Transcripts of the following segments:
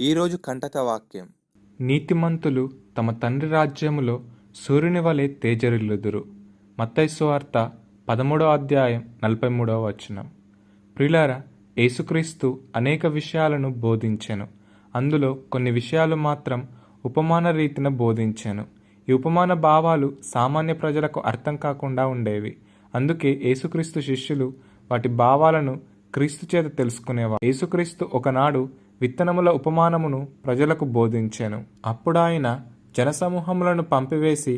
ఈరోజు కంటక వాక్యం. నీతిమంతులు తమ తండ్రి రాజ్యములో సూర్యుని వలె తేజరిల్లుదురు. మత్తయి సువార్త 13:43. ప్రియులారా, యేసుక్రీస్తు అనేక విషయాలను బోధించెను. అందులో కొన్ని విషయాలు మాత్రం ఉపమాన రీతిన బోధించెను. ఈ ఉపమాన భావాలు సామాన్య ప్రజలకు అర్థం కాకుండా ఉండేవి. అందుకే యేసుక్రీస్తు శిష్యులు వాటి భావాలను క్రీస్తు చేత తెలుసుకునేవారు. యేసుక్రీస్తు ఒకనాడు విత్తనముల ఉపమానమును ప్రజలకు బోధించెను. అప్పుడాయన జనసమూహములను పంపివేసి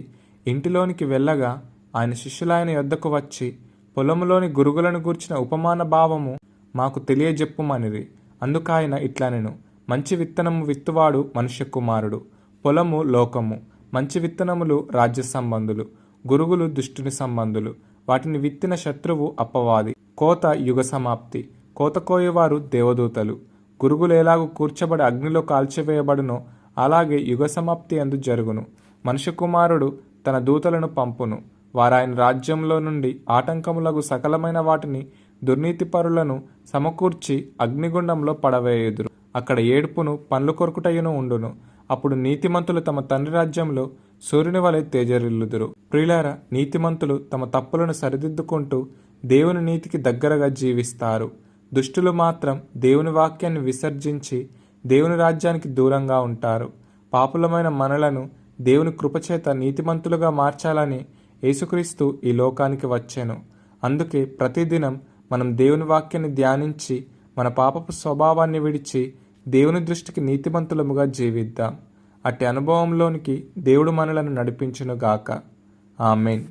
ఇంటిలోనికి వెళ్ళగా ఆయన శిష్యులాయన యొద్దకు వచ్చి, పొలములోని గురుగులను గూర్చిన ఉపమాన భావము మాకు తెలియజెప్పుమనిరి. అందుకాయన ఇట్లనెను: మంచి విత్తనము విత్తువాడు మనుష్య కుమారుడు. పొలము లోకము. మంచి విత్తనములు రాజ్య సంబంధులు, గురుగులు దుష్టుని సంబంధులు. వాటిని విత్తిన శత్రువు అపవాది. కోత యుగ సమాప్తి. కోత కోయువారు దేవదూతలు. గురుగులు ఎలాగూ కూర్చబడి అగ్నిలో కాల్చివేయబడునో అలాగే యుగ సమాప్తి అందు జరుగును. మనుష్య కుమారుడు తన దూతలను పంపును. వారాయన రాజ్యంలో నుండి ఆటంకములకు సకలమైన వాటిని దుర్నీతిపరులను సమకూర్చి అగ్నిగుండంలో పడవేయుదురు. అక్కడ ఏడుపును పండ్లు కొరుకుటయును ఉండును. అప్పుడు నీతిమంతులు తమ తండ్రి రాజ్యంలో సూర్యుని వలె తేజరిల్లుదురు. ప్రియులారా, నీతిమంతులు తమ తప్పులను సరిదిద్దుకుంటూ దేవుని నీతికి దగ్గరగా జీవిస్తారు. దుష్టులు మాత్రం దేవుని వాక్యాన్ని విసర్జించి దేవుని రాజ్యానికి దూరంగా ఉంటారు. పాపులమైన మనలను దేవుని కృపచేత నీతిమంతులుగా మార్చాలని యేసుక్రీస్తు ఈ లోకానికి వచ్చెను. అందుకే ప్రతిదినం మనం దేవుని వాక్యాన్ని ధ్యానించి మన పాపపు స్వభావాన్ని విడిచి దేవుని దృష్టికి నీతిమంతులముగా జీవిద్దాం. అట్టి అనుభవంలోనికి దేవుడు మనలను నడిపించునుగాక. ఆమేన్.